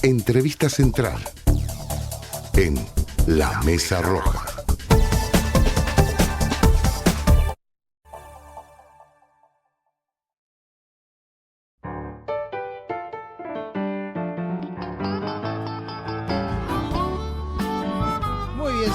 Entrevista central en La Mesa Roja.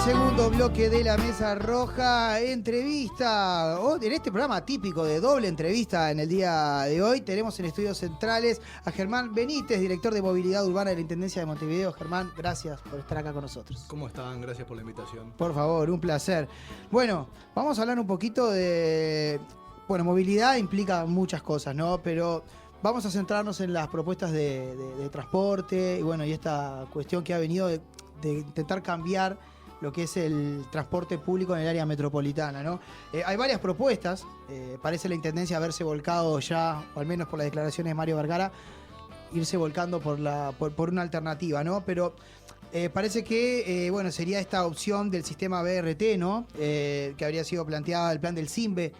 Segundo bloque de La Mesa Roja, entrevista, en este programa típico de doble entrevista en el día de hoy, tenemos en estudios centrales a Germán Benítez, director de Movilidad Urbana de la Intendencia de Montevideo. Germán, gracias por estar acá con nosotros. ¿Cómo están? Gracias por la invitación. Por favor, un placer. Bueno, vamos a hablar un poquito de... Bueno, movilidad implica muchas cosas, ¿no? Pero vamos a centrarnos en las propuestas de transporte y bueno, y esta cuestión que ha venido de intentar cambiar lo que es el transporte público en el área metropolitana, ¿no? Hay varias propuestas, parece la Intendencia haberse volcado ya, o al menos por las declaraciones de Mario Vergara, irse volcando por una alternativa, ¿no? Pero parece que, bueno, sería esta opción del sistema BRT, ¿no? Que habría sido planteada el plan del SIMBE.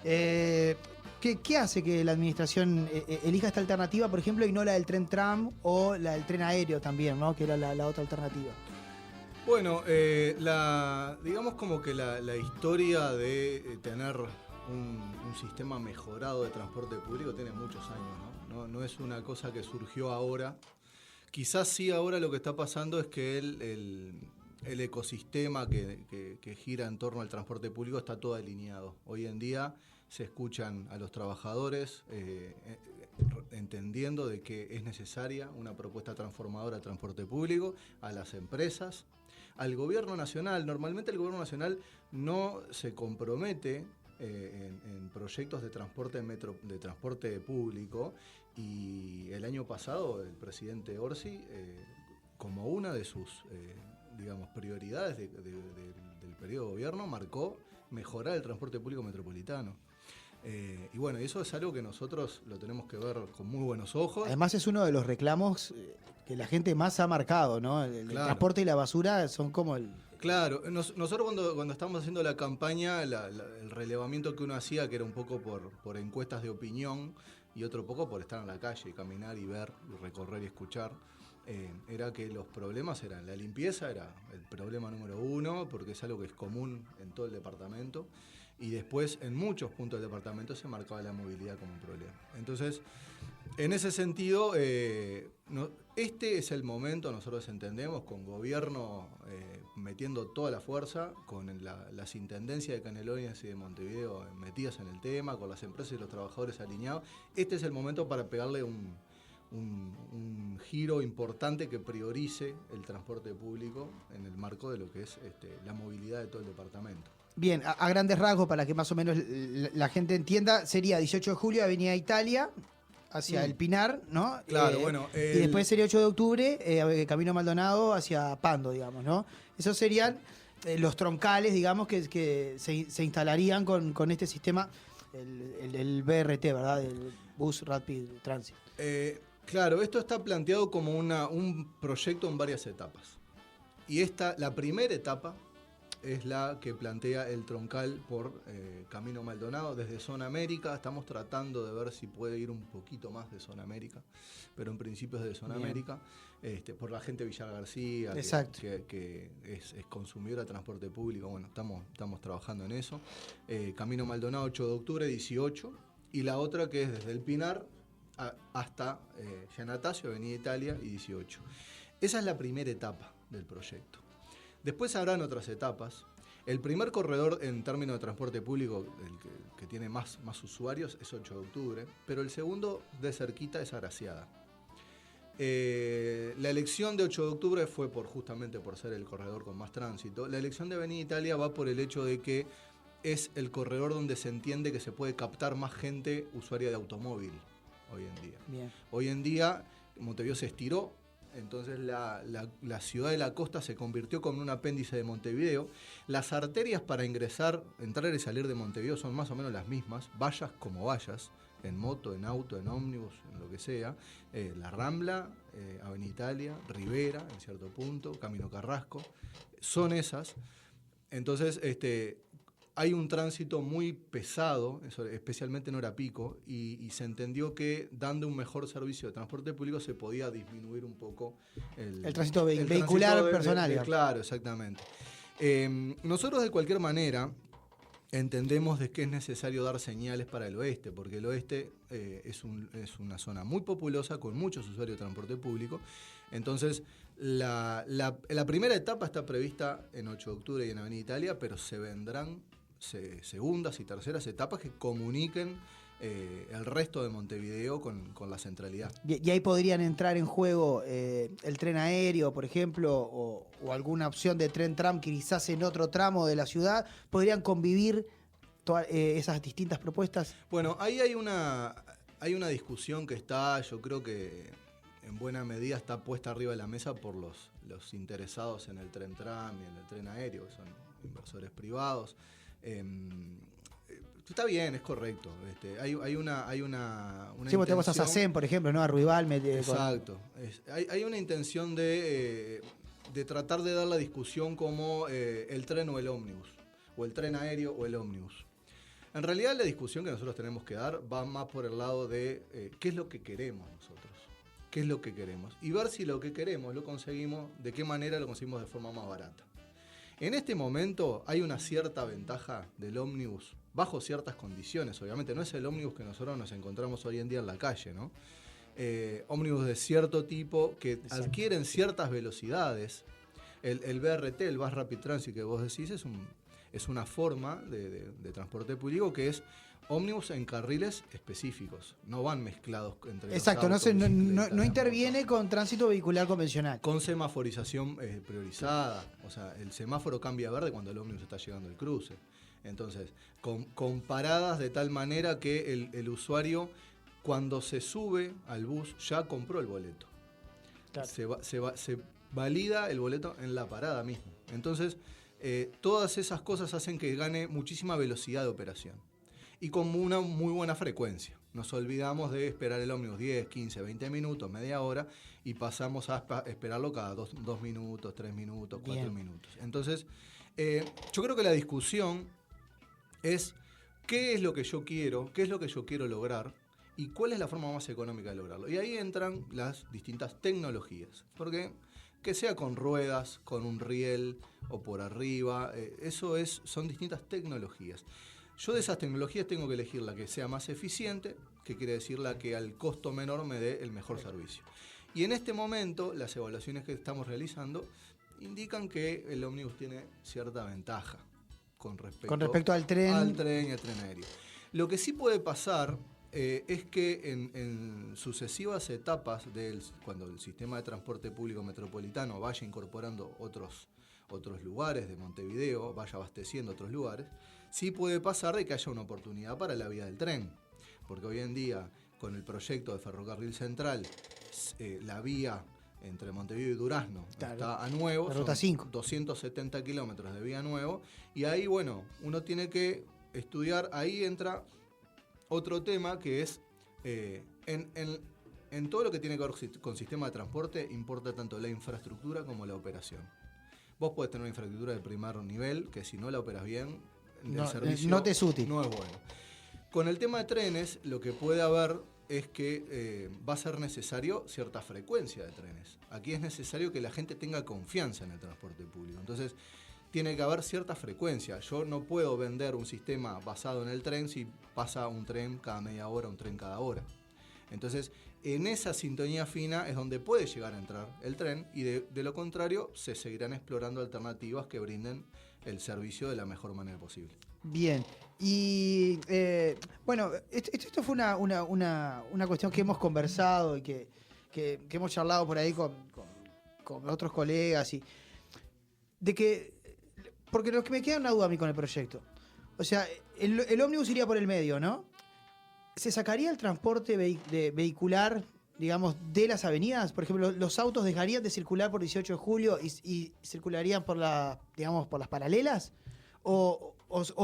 ¿Qué hace que la administración elija esta alternativa, por ejemplo, y no la del tren tram o la del tren aéreo también, ¿no? Que era la otra alternativa. Bueno, digamos como que la historia de tener un sistema mejorado de transporte público tiene muchos años, ¿no? No es una cosa que surgió ahora. Quizás sí ahora lo que está pasando es que el ecosistema que gira en torno al transporte público está todo alineado. Hoy en día se escuchan a los trabajadores entendiendo de que es necesaria una propuesta transformadora de transporte público, a las empresas, al gobierno nacional. Normalmente el gobierno nacional no se compromete en proyectos de transporte público, y el año pasado el presidente Orsi, como una de sus prioridades del periodo de gobierno, marcó mejorar el transporte público metropolitano. Y bueno, eso es algo que nosotros lo tenemos que ver con muy buenos ojos. Además es uno de los reclamos que la gente más ha marcado, ¿no? El transporte y la basura son como el... Claro, nosotros cuando estábamos haciendo la campaña, el relevamiento que uno hacía, que era un poco por encuestas de opinión y otro poco por estar en la calle, caminar y ver, y recorrer y escuchar, era que los problemas eran, la limpieza era el problema número uno, porque es algo que es común en todo el departamento. Y después, en muchos puntos del departamento se marcaba la movilidad como un problema. Entonces, en ese sentido, este es el momento, nosotros entendemos, con gobierno metiendo toda la fuerza, con las intendencias de Canelones y de Montevideo metidas en el tema, con las empresas y los trabajadores alineados. Este es el momento para pegarle un giro importante que priorice el transporte público en el marco de lo que es la movilidad de todo el departamento. Bien, a grandes rasgos, para que más o menos la gente entienda, sería 18 de julio, Avenida Italia, hacia el Pinar, ¿no? Claro, bueno. Y después sería 8 de octubre, Camino Maldonado hacia Pando, digamos, ¿no? Esos serían los troncales, digamos, que se instalarían con este sistema, el BRT, ¿verdad? El Bus Rapid Transit. Claro, esto está planteado como un proyecto en varias etapas. Y la primera etapa es la que plantea el troncal por Camino Maldonado desde Zona América. Estamos tratando de ver si puede ir un poquito más de Zona América, pero en principio es de Zona América, por la gente de Villar García, que es consumidora de transporte público. Bueno, estamos trabajando en eso. Camino Maldonado 8 de octubre, 18, y la otra que es desde el Pinar hasta Giannatasio, Avenida Italia, y 18. Esa es la primera etapa del proyecto. Después habrán otras etapas. El primer corredor en términos de transporte público, el que tiene más usuarios, es 8 de octubre, pero el segundo de cerquita es Agraciada. La elección de 8 de octubre fue justamente por ser el corredor con más tránsito. La elección de Avenida Italia va por el hecho de que es el corredor donde se entiende que se puede captar más gente usuaria de automóvil hoy en día. Bien. Hoy en día Montevideo se estiró. Entonces la ciudad de la costa se convirtió como un apéndice de Montevideo. Las arterias para entrar y salir de Montevideo son más o menos las mismas, vallas como vallas, en moto, en auto, en ómnibus, en lo que sea. La Rambla, Avenida Italia, Rivera, en cierto punto, Camino Carrasco, son esas. Entonces, hay un tránsito muy pesado, especialmente en hora pico, y se entendió que dando un mejor servicio de transporte público se podía disminuir un poco el tránsito el vehicular tránsito personal. Claro, exactamente. Nosotros de cualquier manera entendemos de que es necesario dar señales para el oeste, porque el oeste es una zona muy populosa con muchos usuarios de transporte público. Entonces, la primera etapa está prevista en 8 de octubre y en Avenida Italia, pero se vendrán segundas y terceras etapas que comuniquen el resto de Montevideo con la centralidad. Y ahí podrían entrar en juego el tren aéreo, por ejemplo, o alguna opción de tren-tram que quizás en otro tramo de la ciudad podrían convivir esas distintas propuestas. Bueno, ahí hay una discusión que está, yo creo que en buena medida está puesta arriba de la mesa por los interesados en el tren-tram y en el tren aéreo, que son inversores privados. Está bien, es correcto. Hay una Sí, vos tenemos a SACEM, por ejemplo, ¿no? A Ruibal. Exacto. Hay una intención de tratar de dar la discusión como el tren o el ómnibus, o el tren aéreo o el ómnibus. En realidad la discusión que nosotros tenemos que dar va más por el lado de qué es lo que queremos nosotros. ¿Qué es lo que queremos? Y ver si lo que queremos lo conseguimos, de qué manera lo conseguimos de forma más barata. En este momento hay una cierta ventaja del ómnibus, bajo ciertas condiciones, obviamente. No es el ómnibus que nosotros nos encontramos hoy en día en la calle, ¿no? Ómnibus de cierto tipo que adquieren ciertas velocidades. El BRT, el Bus Rapid Transit que vos decís, es una forma de transporte público que es ómnibus en carriles específicos. No van mezclados entre Exacto, los autos, no interviene con tránsito vehicular convencional. Con semaforización priorizada. O sea, el semáforo cambia a verde cuando el ómnibus está llegando al cruce. Entonces, con paradas de tal manera que el usuario, cuando se sube al bus, ya compró el boleto. Claro. Se valida el boleto en la parada misma. Entonces, todas esas cosas hacen que gane muchísima velocidad de operación. Y con una muy buena frecuencia. Nos olvidamos de esperar el ómnibus 10, 15, 20 minutos, media hora, y pasamos a esperarlo cada 2 minutos, 3 minutos, 4 minutos. Entonces, yo creo que la discusión es qué es lo que yo quiero, qué es lo que yo quiero lograr y cuál es la forma más económica de lograrlo. Y ahí entran las distintas tecnologías. Porque que sea con ruedas, con un riel o por arriba, son distintas tecnologías. Yo de esas tecnologías tengo que elegir la que sea más eficiente, que quiere decir la que al costo menor me dé el mejor servicio. Y en este momento, las evaluaciones que estamos realizando indican que el ómnibus tiene cierta ventaja con respecto al tren. Al tren y al tren aéreo. Lo que sí puede pasar es que en sucesivas etapas, cuando el sistema de transporte público metropolitano vaya incorporando otros lugares de Montevideo, vaya abasteciendo otros lugares, sí puede pasar de que haya una oportunidad para la vía del tren. Porque hoy en día, con el proyecto de Ferrocarril Central, la vía entre Montevideo y Durazno está a nuevo, la ruta 5. 270 kilómetros de vía nuevo, y ahí, bueno, uno tiene que estudiar, ahí entra otro tema que es, en todo lo que tiene que ver con sistema de transporte, importa tanto la infraestructura como la operación. Vos podés tener una infraestructura de primer nivel, que si no la operas bien, el servicio no te es útil. No es bueno. Con el tema de trenes, lo que puede haber es que va a ser necesario cierta frecuencia de trenes. Aquí es necesario que la gente tenga confianza en el transporte público. Entonces, tiene que haber cierta frecuencia. Yo no puedo vender un sistema basado en el tren si pasa un tren cada media hora, un tren cada hora. Entonces, en esa sintonía fina es donde puede llegar a entrar el tren y de lo contrario se seguirán explorando alternativas que brinden el servicio de la mejor manera posible. Bien. Y bueno, esto fue una cuestión que hemos conversado y que hemos charlado por ahí con otros colegas y de que, porque lo que me queda una duda a mí con el proyecto. O sea, el ómnibus iría por el medio, ¿no? ¿Se sacaría el transporte vehicular, digamos, de las avenidas? Por ejemplo, ¿los autos dejarían de circular por 18 de julio y circularían por las paralelas? ¿O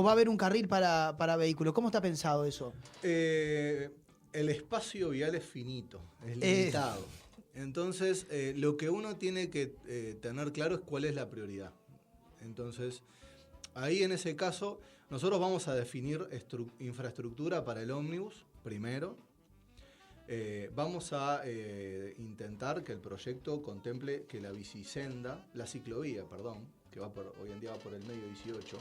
va a haber un carril para vehículos? ¿Cómo está pensado eso? El espacio vial es finito, es limitado. Entonces, lo que uno tiene que tener claro es cuál es la prioridad. Entonces, Ahí en ese caso nosotros vamos a definir infraestructura para el ómnibus primero. Vamos a intentar que el proyecto contemple que la ciclovía, que hoy en día va por el medio 18,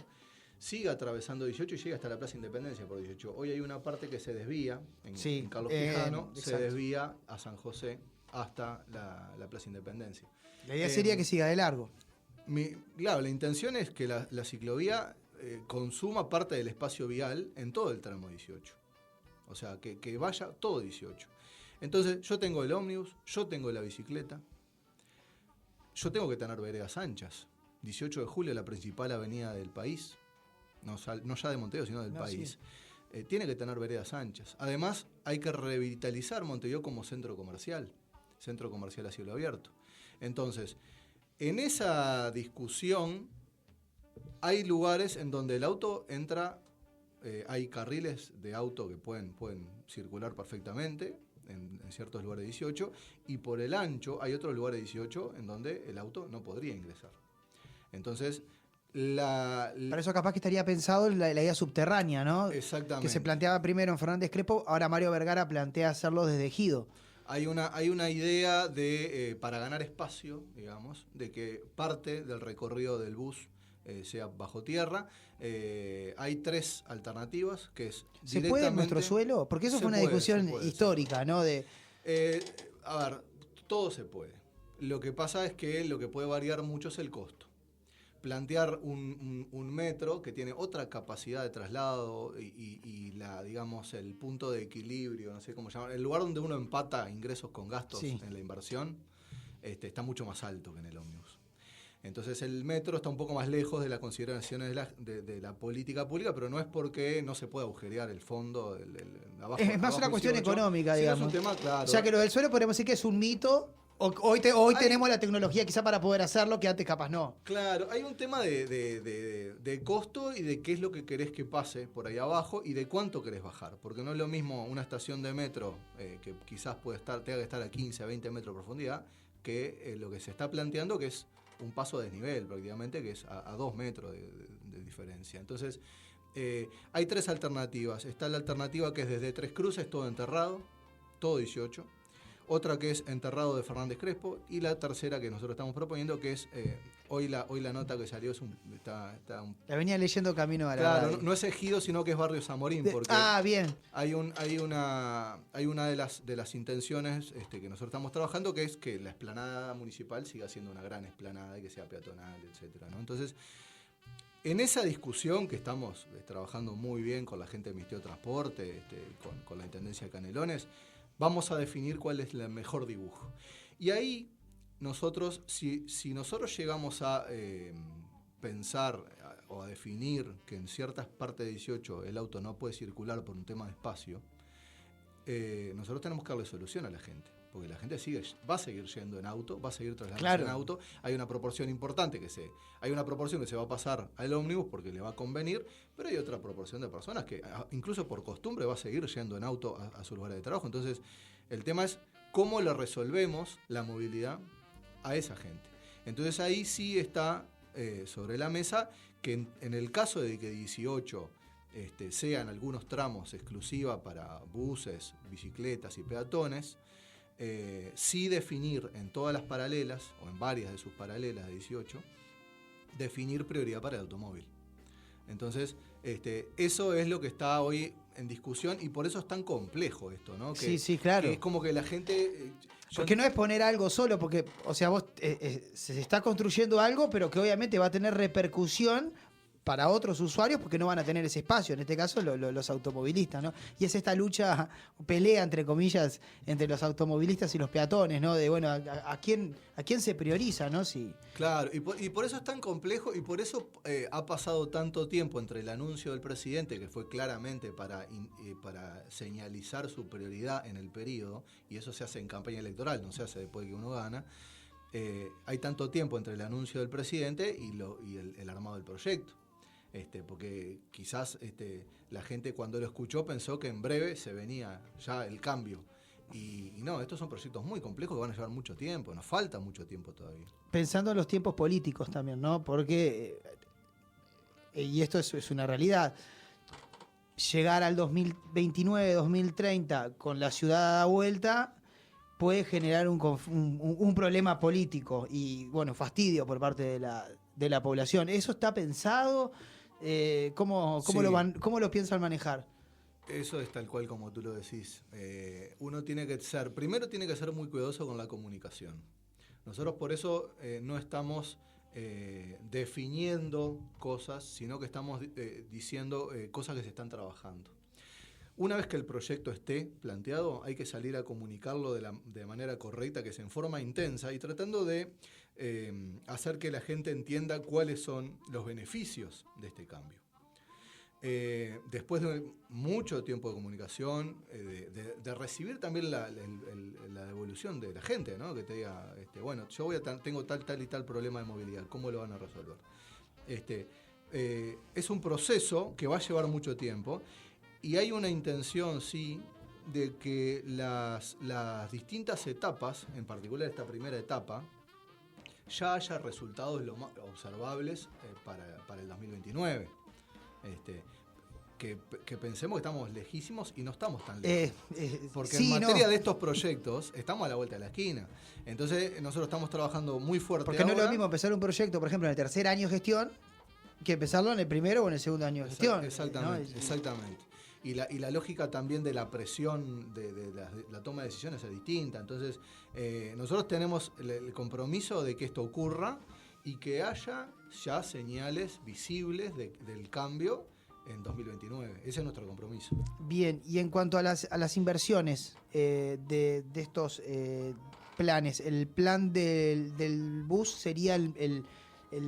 siga atravesando 18 y llega hasta la Plaza Independencia por 18. Hoy hay una parte que se desvía en Carlos Quijano, se desvía a San José hasta la Plaza Independencia. La idea sería que siga de largo. Claro, la intención es que la ciclovía consuma parte del espacio vial en todo el tramo 18. O sea, que vaya todo 18. Entonces, yo tengo el ómnibus, yo tengo la bicicleta, yo tengo que tener veredas anchas. 18 de julio, la principal avenida del país, no ya de Montevideo, sino del país. Sí. Tiene que tener veredas anchas. Además, hay que revitalizar Montevideo como centro comercial a cielo abierto. Entonces, en esa discusión, hay lugares en donde el auto entra, hay carriles de auto que pueden circular perfectamente en ciertos lugares de 18, y por el ancho hay otros lugares de 18 en donde el auto no podría ingresar. Entonces, para eso capaz que estaría pensado en la idea subterránea, ¿no? Exactamente. Que se planteaba primero en Fernández Crespo, ahora Mario Vergara plantea hacerlo desde Ejido. Hay una idea de, para ganar espacio, digamos, de que parte del recorrido del bus sea bajo tierra. Hay 3 alternativas, que es ¿Se puede en nuestro suelo? Porque eso fue una discusión histórica, ¿no? A ver, todo se puede. Lo que pasa es que lo que puede variar mucho es el costo. Plantear un metro que tiene otra capacidad de traslado y digamos, el punto de equilibrio, no sé cómo llamar, el lugar donde uno empata ingresos con gastos en la inversión, está mucho más alto que en el ómnibus. Entonces el metro está un poco más lejos de las consideraciones de la política pública, pero no es porque no se pueda agujerear el fondo. Abajo, es más una cuestión económica, digamos. Es un tema, claro. O sea que lo del suelo podemos decir que es un mito. Hoy tenemos la tecnología quizá para poder hacerlo, que antes capaz no. Claro, hay un tema de costo y de qué es lo que querés que pase por ahí abajo y de cuánto querés bajar. Porque no es lo mismo una estación de metro que quizás tenga que estar a 15, a 20 metros de profundidad, que lo que se está planteando, que es un paso de desnivel prácticamente, que es a 2 metros de diferencia. Entonces, hay 3 alternativas. Está la alternativa que es desde Tres Cruces, todo enterrado, todo 18. Otra que es enterrado de Fernández Crespo, y la tercera que nosotros estamos proponiendo, que es hoy la nota que salió la venía leyendo camino a la claro, radio. no es Ejido, sino que es Barrio Zamorín, porque bien. hay una de las intenciones que nosotros estamos trabajando, que es que la explanada municipal siga siendo una gran explanada y que sea peatonal, etcétera, ¿no? Entonces, en esa discusión que estamos trabajando muy bien con la gente de Ministerio de Transporte, con la Intendencia de Canelones, vamos a definir cuál es el mejor dibujo. Y ahí nosotros, si nosotros llegamos a pensar o a definir que en ciertas partes de 18 el auto no puede circular por un tema de espacio, nosotros tenemos que darle solución a la gente. Porque la gente va a seguir yendo en auto, va a seguir trasladándose en auto. Hay una proporción importante que se va a pasar al ómnibus porque le va a convenir, pero hay otra proporción de personas que incluso por costumbre va a seguir yendo en auto a su lugar de trabajo. Entonces, el tema es cómo le resolvemos la movilidad a esa gente. Entonces ahí sí está sobre la mesa que en el caso de que 18 sean algunos tramos exclusiva para buses, bicicletas y peatones, sí definir en todas las paralelas, o en varias de sus paralelas de 18, definir prioridad para el automóvil. Entonces, eso es lo que está hoy en discusión y por eso es tan complejo esto, ¿no? Sí, claro. Que es como que la gente... Porque no es poner algo solo, porque, o sea, vos se está construyendo algo, pero que obviamente va a tener repercusión para otros usuarios porque no van a tener ese espacio, en este caso los automovilistas, ¿no? Y es esta lucha, pelea, entre comillas, entre los automovilistas y los peatones, ¿no? De, bueno, ¿a quién se prioriza, ¿no? Sí. Claro, y por eso es tan complejo y por eso ha pasado tanto tiempo entre el anuncio del presidente, que fue claramente para señalizar su prioridad en el periodo, y eso se hace en campaña electoral, no se hace después de que uno gana. Hay tanto tiempo entre el anuncio del presidente y el armado del proyecto. Porque quizás la gente cuando lo escuchó pensó que en breve se venía ya el cambio. Y no, estos son proyectos muy complejos que van a llevar mucho tiempo, nos falta mucho tiempo todavía. Pensando en los tiempos políticos también, ¿no? Porque y esto es una realidad, llegar al 2029, 2030 con la ciudad dada vuelta puede generar un problema político y, bueno, fastidio por parte de la población. ¿Eso está pensado? ¿Cómo Sí. cómo lo piensan manejar? Eso es tal cual como tú lo decís. Uno primero tiene que ser muy cuidadoso con la comunicación. Nosotros por eso no estamos definiendo cosas, sino que estamos diciendo cosas que se están trabajando. Una vez que el proyecto esté planteado, hay que salir a comunicarlo de manera correcta, que es en forma intensa y tratando de hacer que la gente entienda cuáles son los beneficios de este cambio. Después de mucho tiempo de comunicación, de recibir también la devolución de la gente, ¿no? Que te diga, bueno, yo tengo tal y tal problema de movilidad, ¿cómo lo van a resolver? Es un proceso que va a llevar mucho tiempo y hay una intención, sí, de que las distintas etapas, en particular esta primera etapa, ya haya resultados lo más observables para el 2029. Que pensemos que estamos lejísimos y no estamos tan lejos. Porque sí, en materia de estos proyectos estamos a la vuelta de la esquina. Entonces nosotros estamos trabajando muy fuerte. Porque no es lo mismo empezar un proyecto, por ejemplo, en el tercer año de gestión, que empezarlo en el primero o en el segundo año de gestión. Exactamente, ¿no? exactamente. Y la lógica también de la presión de la toma de decisiones es distinta. Entonces, nosotros tenemos el compromiso de que esto ocurra y que haya ya señales visibles del cambio en 2029. Ese es nuestro compromiso. Bien, y en cuanto a las inversiones de estos planes, el plan del bus sería el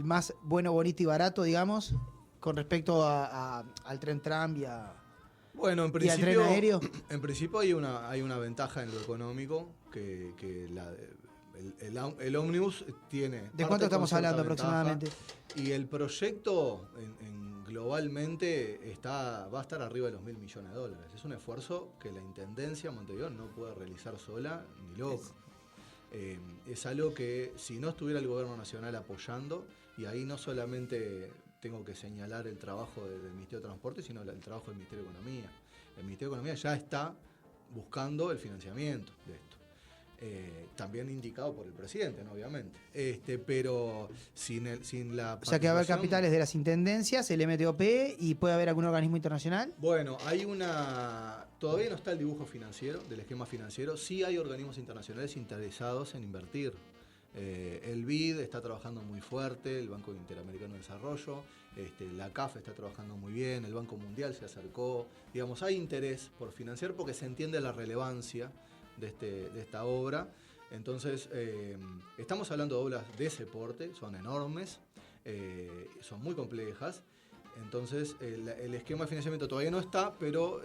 más bueno, bonito y barato, digamos, con respecto al tren tram y Bueno, y al tren aéreo. En principio hay una ventaja en lo económico que el ómnibus tiene. ¿De cuánto estamos hablando aproximadamente? Y el proyecto globalmente va a estar arriba de los $1.000 millones. Es un esfuerzo que la Intendencia de Montevideo no puede realizar sola ni loca. Es algo que si no estuviera el gobierno nacional apoyando, y ahí no solamente tengo que señalar el trabajo del Ministerio de Transporte, sino el trabajo del Ministerio de Economía. El Ministerio de Economía ya está buscando el financiamiento de esto. También indicado por el presidente, ¿no? Obviamente. Pero sin la O sea que va a haber capitales de las intendencias, el MTOP, y puede haber algún organismo internacional. Bueno, todavía no está el dibujo financiero, del esquema financiero. Sí hay organismos internacionales interesados en invertir. El BID está trabajando muy fuerte, el Banco Interamericano de Desarrollo, la CAF está trabajando muy bien, el Banco Mundial se acercó. Digamos, hay interés por financiar porque se entiende la relevancia de esta obra. Entonces, estamos hablando de obras de ese porte, son enormes, son muy complejas. Entonces, el esquema de financiamiento todavía no está, pero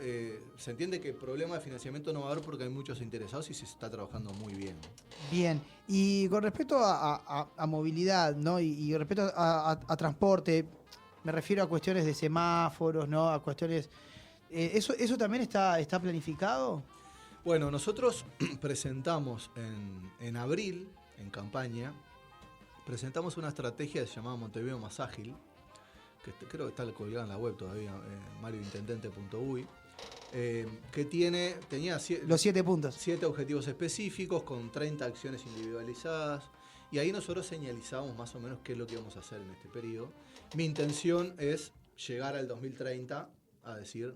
se entiende que problema de financiamiento no va a haber porque hay muchos interesados y se está trabajando muy bien. Bien, y con respecto a movilidad, ¿no? Y respecto a transporte, me refiero a cuestiones de semáforos, ¿no? A cuestiones... ¿Eso también está planificado? Bueno, nosotros presentamos en abril, en campaña, presentamos una estrategia que se llamaba Montevideo Más Ágil, que creo que está colgada en la web todavía, mariointendente.uy, que tenía los 7 puntos. 7 objetivos específicos con 30 acciones individualizadas, y ahí nosotros señalizamos más o menos qué es lo que vamos a hacer en este periodo. Mi intención es llegar al 2030 a decir,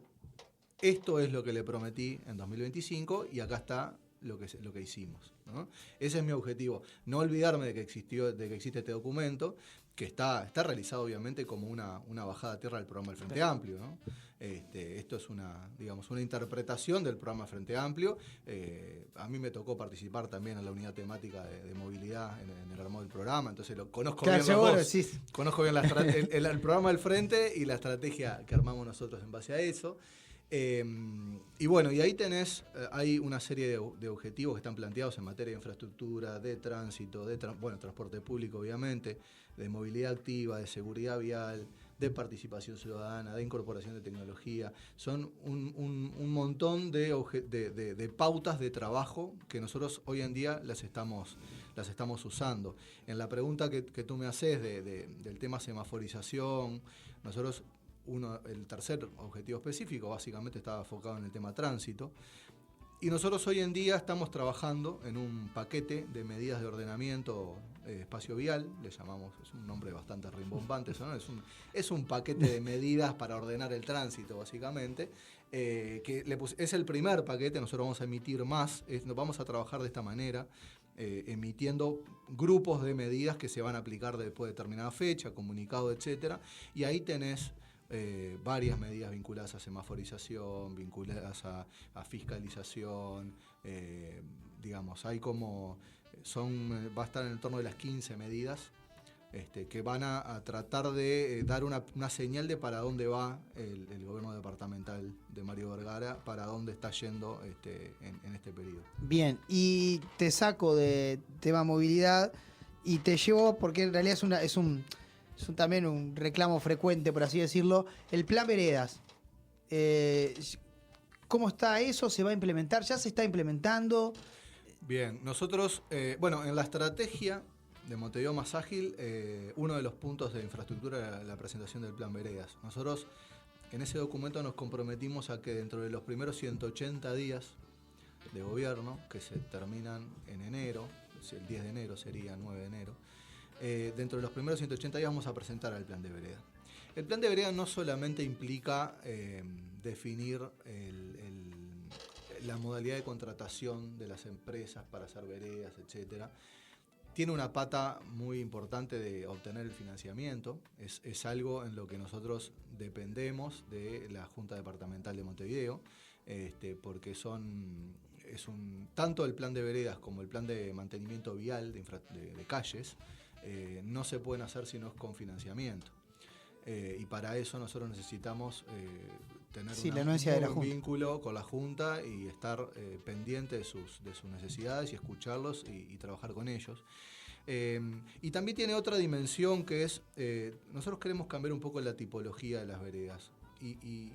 esto es lo que le prometí en 2025 y acá está lo que hicimos, ¿no? Ese es mi objetivo. No olvidarme de que existe este documento, que está realizado obviamente como una bajada a tierra del programa del Frente Amplio, ¿no? Esto es una interpretación del programa Frente Amplio. A mí me tocó participar también en la unidad temática de movilidad en el armado del programa, entonces conozco bien los dos. Sí. Conozco bien el programa del Frente y la estrategia que armamos nosotros en base a eso. Y bueno, y ahí hay una serie de objetivos que están planteados en materia de infraestructura, de tránsito, transporte público obviamente, de movilidad activa, de seguridad vial, de participación ciudadana, de incorporación de tecnología. Son un montón de pautas de trabajo que nosotros hoy en día las estamos usando. En la pregunta que tú me haces del tema semaforización, nosotros el tercer objetivo específico básicamente estaba enfocado en el tema tránsito. Y nosotros hoy en día estamos trabajando en un paquete de medidas de ordenamiento espacio vial, le llamamos, es un nombre bastante rimbombante, ¿no? Es un paquete de medidas para ordenar el tránsito, básicamente, es el primer paquete. Nosotros vamos a emitir más, vamos a trabajar de esta manera, emitiendo grupos de medidas que se van a aplicar después de determinada fecha, comunicado, etcétera, y ahí tenés varias medidas vinculadas a semaforización, vinculadas a fiscalización, digamos, hay como va a estar en el torno de las 15 medidas que van a tratar de dar una señal de para dónde va el gobierno departamental de Mario Vergara, para dónde está yendo en este periodo. Bien, y te saco de tema movilidad y te llevo, porque en realidad es también un reclamo frecuente, por así decirlo, el plan Veredas. ¿Cómo está eso? ¿Se va a implementar? ¿Ya se está implementando? Bien, nosotros, en la estrategia de Montevideo Más Ágil, uno de los puntos de infraestructura era la presentación del plan Veredas. Nosotros en ese documento nos comprometimos a que dentro de los primeros 180 días de gobierno, que se terminan en enero, el 10 de enero sería 9 de enero, dentro de los primeros 180 días vamos a presentar el plan de vereda. El plan de vereda no solamente implica definir la modalidad de contratación de las empresas para hacer veredas, etcétera. Tiene una pata muy importante de obtener el financiamiento. Es algo en lo que nosotros dependemos de la Junta Departamental de Montevideo, porque tanto el plan de veredas como el plan de mantenimiento vial de calles no se pueden hacer si no es con financiamiento. Y para eso nosotros necesitamos tener un vínculo con la Junta y estar pendiente de sus necesidades y escucharlos y trabajar con ellos. Y también tiene otra dimensión que es, nosotros queremos cambiar un poco la tipología de las veredas. ¿Y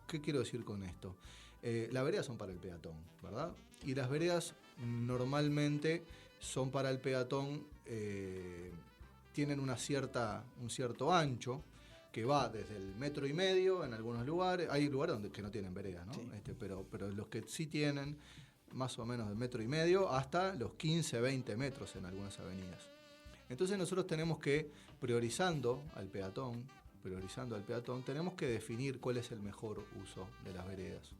qué quiero decir con esto? Las veredas son para el peatón, ¿verdad? Y las veredas normalmente son para el peatón, tienen un cierto ancho que va desde el 1,5 metros en algunos lugares. Hay lugares que no tienen veredas, ¿no? Sí. Pero los que sí tienen más o menos de 1,5 metros hasta los 15, 20 metros en algunas avenidas. Entonces nosotros tenemos que, priorizando al peatón, tenemos que definir cuál es el mejor uso de las veredas.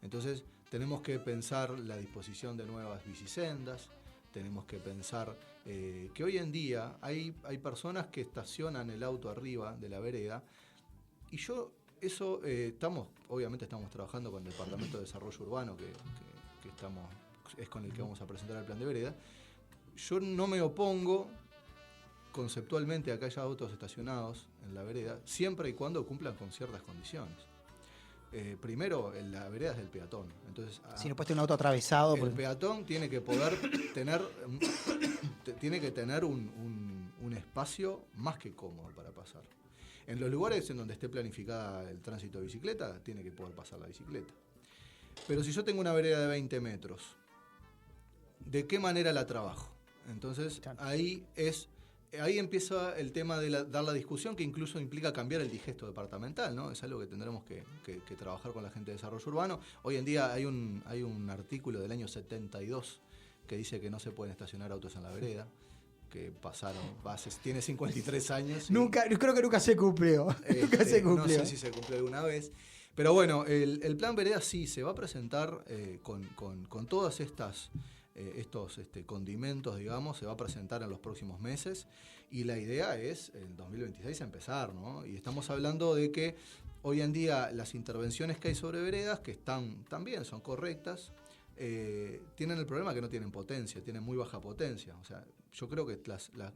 Entonces tenemos que pensar la disposición de nuevas bicisendas, tenemos que pensar que hoy en día hay personas que estacionan el auto arriba de la vereda, y obviamente estamos trabajando con el Departamento de Desarrollo Urbano, que es con el que vamos a presentar el plan de vereda. Yo no me opongo conceptualmente a que haya autos estacionados en la vereda, siempre y cuando cumplan con ciertas condiciones. Primero, la vereda es del peatón. Entonces, si no puede tener un auto atravesado. El peatón tiene que poder tener un espacio más que cómodo para pasar. En los lugares en donde esté planificada el tránsito de bicicleta, tiene que poder pasar la bicicleta. Pero si yo tengo una vereda de 20 metros, ¿de qué manera la trabajo? Entonces, ahí empieza el tema de dar la discusión, que incluso implica cambiar el digesto departamental, ¿no? Es algo que tendremos que trabajar con la gente de desarrollo urbano. Hoy en día hay un artículo del año 72 que dice que no se pueden estacionar autos en la vereda, que tiene 53 años. Creo que nunca se cumplió. No sé si se cumplió alguna vez. Pero bueno, el plan vereda sí se va a presentar con todas estos condimentos, digamos, se va a presentar en los próximos meses, y la idea es en 2026 empezar, ¿no? Y estamos hablando de que hoy en día las intervenciones que hay sobre veredas, que también son correctas, tienen el problema que no tienen potencia, tienen muy baja potencia. O sea, yo creo que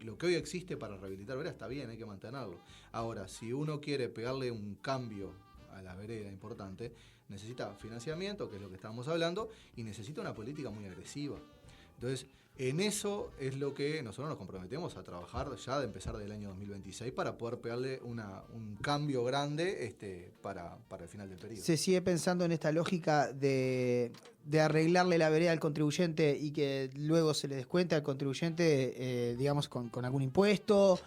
lo que hoy existe para rehabilitar veredas está bien, hay que mantenerlo. Ahora, si uno quiere pegarle un cambio a la vereda importante, necesita financiamiento, que es lo que estábamos hablando, y necesita una política muy agresiva. Entonces, en eso es lo que nosotros nos comprometemos a trabajar ya de empezar del año 2026 para poder pegarle un cambio grande para el final del periodo. Se sigue pensando en esta lógica de arreglarle la vereda al contribuyente y que luego se le descuente al contribuyente, digamos, con algún impuesto.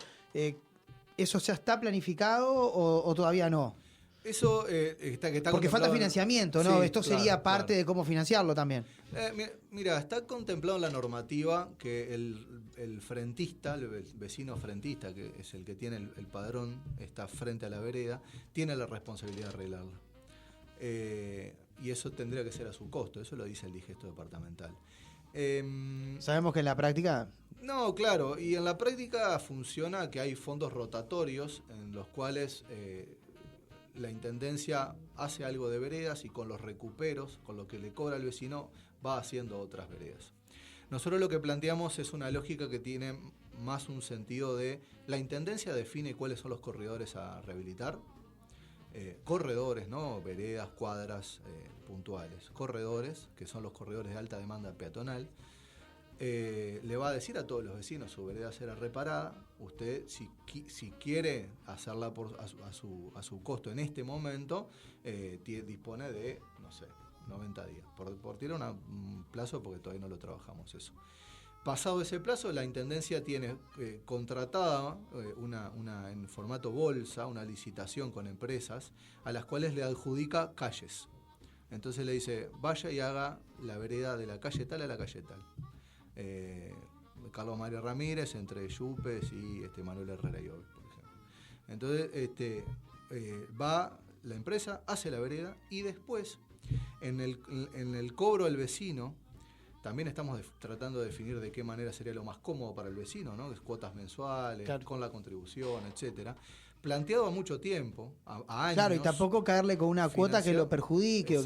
¿Eso ya está planificado o todavía no? Eso está Porque falta financiamiento, ¿no? Sí, Esto sería parte de cómo financiarlo también. Mira, está contemplado en la normativa que el frentista, el vecino frentista, que es el que tiene el padrón, está frente a la vereda, tiene la responsabilidad de arreglarla. Y eso tendría que ser a su costo, eso lo dice el digesto departamental. Sabemos que en la práctica... No, claro, y en la práctica funciona que hay fondos rotatorios en los cuales la Intendencia hace algo de veredas y con los recuperos, con lo que le cobra al vecino, va haciendo otras veredas. Nosotros lo que planteamos es una lógica que tiene más un sentido de la Intendencia define cuáles son los corredores a rehabilitar. Corredores, ¿no? Veredas, cuadras puntuales. Corredores, que son los corredores de alta demanda peatonal. Le va a decir a todos los vecinos su vereda será reparada. Usted, si quiere hacerla a su costo en este momento, dispone de, no sé, 90 días. Por tirar un plazo, porque todavía no lo trabajamos eso. Pasado ese plazo, la Intendencia tiene contratada en formato bolsa, una licitación con empresas, a las cuales le adjudica calles. Entonces le dice, vaya y haga la vereda de la calle tal a la calle tal. Carlos María Ramírez entre Yupes y Manuel Herrera y Oves, por ejemplo. Entonces va la empresa, hace la vereda y después en el cobro al vecino también estamos tratando de definir de qué manera sería lo más cómodo para el vecino, ¿no? Cuotas mensuales, claro, con la contribución, etcétera. Planteado a mucho tiempo, a años. Claro, y tampoco caerle con una cuota que lo perjudique.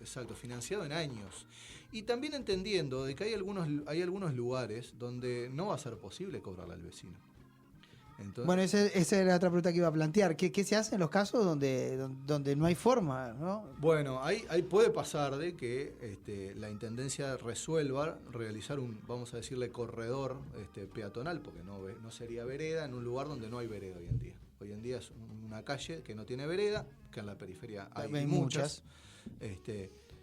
Exacto, financiado en años. Y también entendiendo de que hay algunos lugares donde no va a ser posible cobrarle al vecino. Entonces, bueno, esa era otra pregunta que iba a plantear. ¿Qué se hace en los casos donde no hay forma, ¿no? Bueno, ahí puede pasar de que la Intendencia resuelva realizar vamos a decirle, corredor peatonal, porque no sería vereda en un lugar donde no hay vereda hoy en día. Hoy en día es una calle que no tiene vereda, que en la periferia hay muchas.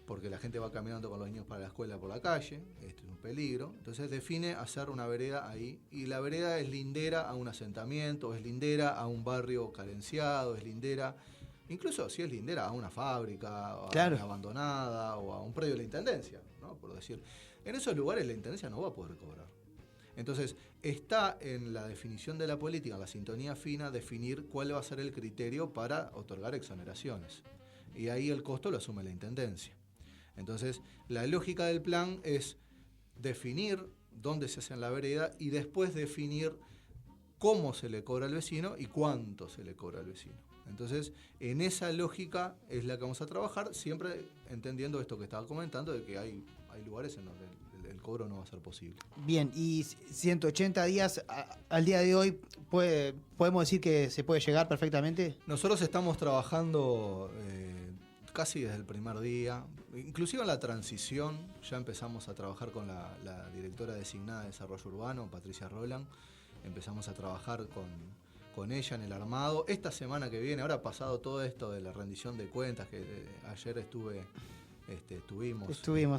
Porque la gente va caminando con los niños para la escuela por la calle, es un peligro. Entonces define hacer una vereda ahí, y la vereda es lindera a un asentamiento, es lindera a un barrio carenciado, es lindera, incluso si es lindera a una fábrica, claro, abandonada, o a un predio de la Intendencia, ¿no? Por decir. En esos lugares la Intendencia no va a poder cobrar. Entonces está en la definición de la política, en la sintonía fina, definir cuál va a ser el criterio para otorgar exoneraciones. Y ahí el costo lo asume la Intendencia. Entonces, la lógica del plan es definir dónde se hace en la vereda y después definir cómo se le cobra al vecino y cuánto se le cobra al vecino. Entonces, en esa lógica es la que vamos a trabajar, siempre entendiendo esto que estaba comentando, de que hay lugares en donde el cobro no va a ser posible. Bien, y 180 días al día de hoy, ¿podemos decir que se puede llegar perfectamente? Nosotros estamos trabajando casi desde el primer día, inclusive en la transición, ya empezamos a trabajar con la directora designada de Desarrollo Urbano, Patricia Roland, empezamos a trabajar con ella en el armado. Esta semana que viene, ahora ha pasado todo esto de la rendición de cuentas, que ayer estuvimos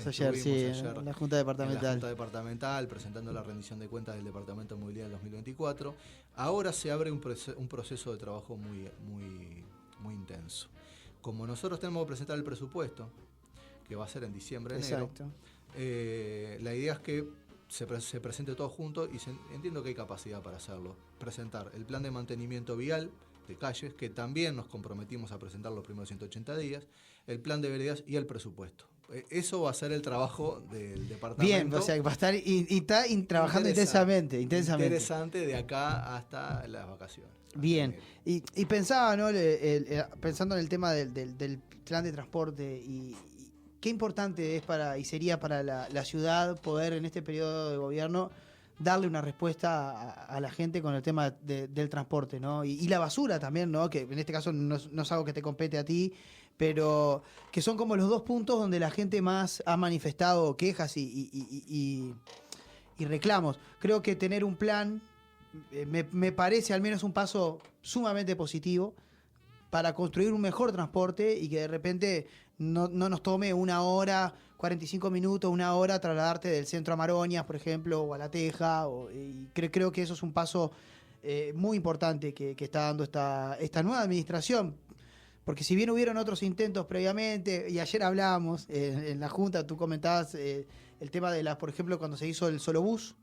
ayer, en la Junta Departamental. En la Junta Departamental, presentando la rendición de cuentas del Departamento de Movilidad del 2024. Ahora se abre un proceso de trabajo muy, muy, muy intenso. Como nosotros tenemos que presentar el presupuesto, que va a ser en diciembre, enero, la idea es que se presente todo junto y entiendo que hay capacidad para hacerlo. Presentar el plan de mantenimiento vial de calles, que también nos comprometimos a presentar los primeros 180 días, el plan de veredas y el presupuesto. Eso va a ser el trabajo del departamento. Bien, o sea, va a estar está trabajando intensamente. Interesante de acá hasta las vacaciones. Bien, y pensaba, ¿no? Pensando en el tema del plan de transporte, y qué importante es y sería para la ciudad poder en este periodo de gobierno darle una respuesta a la gente con el tema del transporte, ¿no? Y la basura también, ¿no? Que en este caso no es algo que te compete a ti, pero que son como los 2 puntos donde la gente más ha manifestado quejas y reclamos. Creo que tener un plan me parece al menos un paso sumamente positivo para construir un mejor transporte y que de repente no nos tome 1 hora, 45 minutos, 1 hora trasladarte del centro a Maroñas, por ejemplo, o a La Teja. Y creo que eso es un paso muy importante que está dando esta nueva administración. Porque si bien hubieron otros intentos previamente, y ayer hablábamos en la Junta, tú comentabas el tema de por ejemplo, cuando se hizo el solo bus,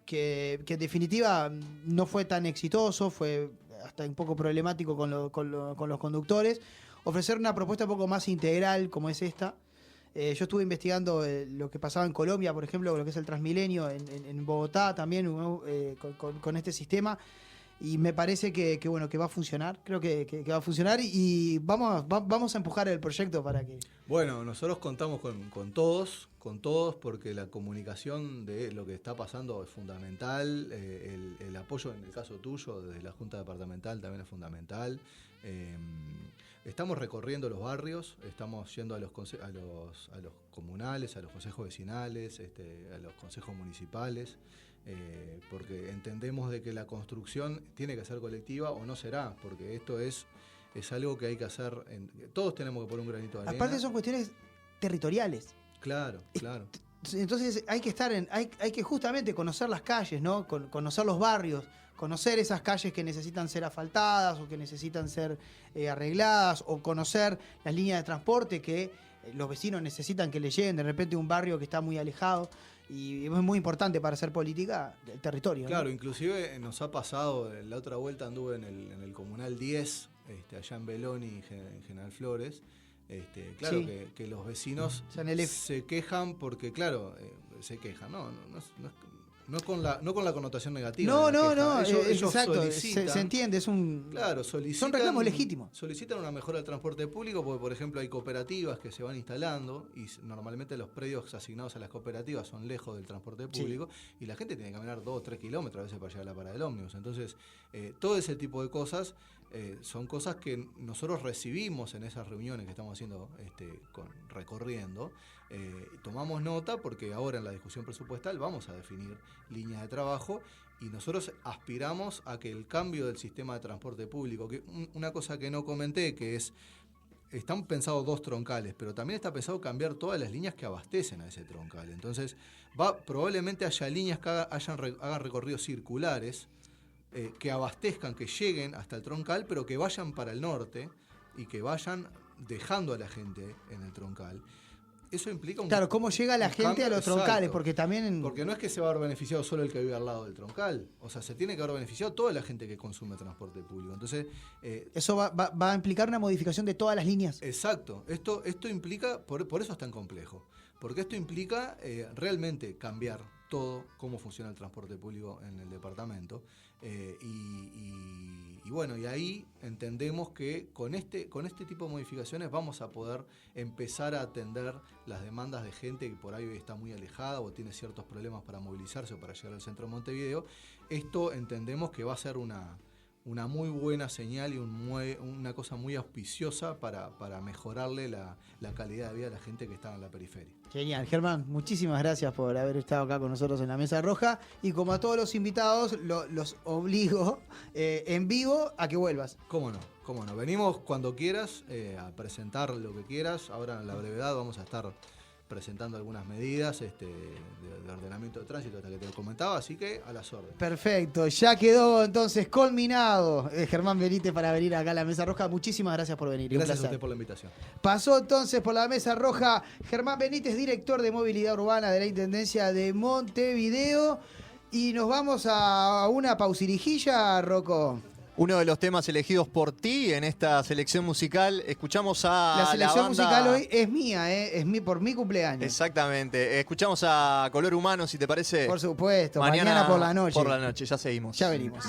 que en definitiva no fue tan exitoso, fue hasta un poco problemático con los conductores. Ofrecer una propuesta un poco más integral como es esta. Yo estuve investigando lo que pasaba en Colombia, por ejemplo, lo que es el Transmilenio, en Bogotá también con este sistema. Y me parece que va a funcionar, creo que va a funcionar y vamos a empujar el proyecto para que... Bueno, nosotros contamos con todos, porque la comunicación de lo que está pasando es fundamental, el apoyo en el caso tuyo desde la Junta Departamental también es fundamental. Estamos recorriendo los barrios, estamos yendo a los comunales, a los consejos vecinales, a los consejos municipales. Porque entendemos de que la construcción tiene que ser colectiva o no será, porque esto es algo que hay que hacer, todos tenemos que poner un granito de arena. Aparte son cuestiones territoriales. Claro. Entonces hay que justamente conocer las calles, ¿no? Conocer los barrios, conocer esas calles que necesitan ser asfaltadas o que necesitan ser arregladas, o conocer las líneas de transporte que los vecinos necesitan que le lleguen de repente un barrio que está muy alejado. Y es muy importante para hacer política el territorio. Claro, ¿no? Inclusive nos ha pasado, la otra vuelta anduve en el Comunal 10, allá en Belón y en General Flores. Claro, sí. que los vecinos se quejan porque, claro, se quejan, no con la connotación negativa. No, ellos exacto, solicitan, se entiende, son reclamos legítimos. Solicitan una mejora del transporte público porque, por ejemplo, hay cooperativas que se van instalando y normalmente los predios asignados a las cooperativas son lejos del transporte público, sí. Y la gente tiene que caminar 2 o 3 kilómetros a veces para llegar a la parada del ómnibus. Entonces, todo ese tipo de cosas son cosas que nosotros recibimos en esas reuniones que estamos haciendo recorriendo. Tomamos nota porque ahora en la discusión presupuestal vamos a definir líneas de trabajo y nosotros aspiramos a que el cambio del sistema de transporte público, que una cosa que no comenté, que están pensados 2 troncales, pero también está pensado cambiar todas las líneas que abastecen a ese troncal. Entonces probablemente haya líneas que hagan recorridos circulares, que abastezcan, que lleguen hasta el troncal, pero que vayan para el norte y que vayan dejando a la gente en el troncal. Eso implica Claro, ¿cómo llega la gente a los troncales? Exacto. Porque también... Porque no es que se va a haber beneficiado solo el que vive al lado del troncal. O sea, se tiene que haber beneficiado toda la gente que consume transporte público. Entonces... eso va a implicar una modificación de todas las líneas. Exacto. Esto implica... Por eso es tan complejo. Porque esto implica realmente cambiar todo cómo funciona el transporte público en el departamento. Y bueno, y ahí entendemos que con este tipo de modificaciones vamos a poder empezar a atender las demandas de gente que por ahí está muy alejada o tiene ciertos problemas para movilizarse o para llegar al centro de Montevideo. Esto entendemos que va a ser una muy buena señal y una cosa muy auspiciosa para mejorarle la calidad de vida de la gente que está en la periferia. Genial, Germán, muchísimas gracias por haber estado acá con nosotros en la Mesa Roja y como a todos los invitados los obligo en vivo a que vuelvas. ¿Cómo no? Venimos cuando quieras a presentar lo que quieras. Ahora en la brevedad vamos a estar presentando algunas medidas de ordenamiento de tránsito hasta que te lo comentaba, así que a las órdenes. Perfecto, ya quedó entonces culminado Germán Benítez para venir acá a la Mesa Roja. Muchísimas gracias por venir. Gracias a usted por la invitación. Pasó entonces por la Mesa Roja Germán Benítez, director de Movilidad Urbana de la Intendencia de Montevideo. Y nos vamos a una pausirijilla, Rocco. Uno de los temas elegidos por ti en esta selección musical. Escuchamos a la selección banda... musical hoy es mía, por mi cumpleaños. Exactamente. Escuchamos a Color Humano, si te parece. Por supuesto, mañana por la noche. Por la noche, ya seguimos. Ya venimos.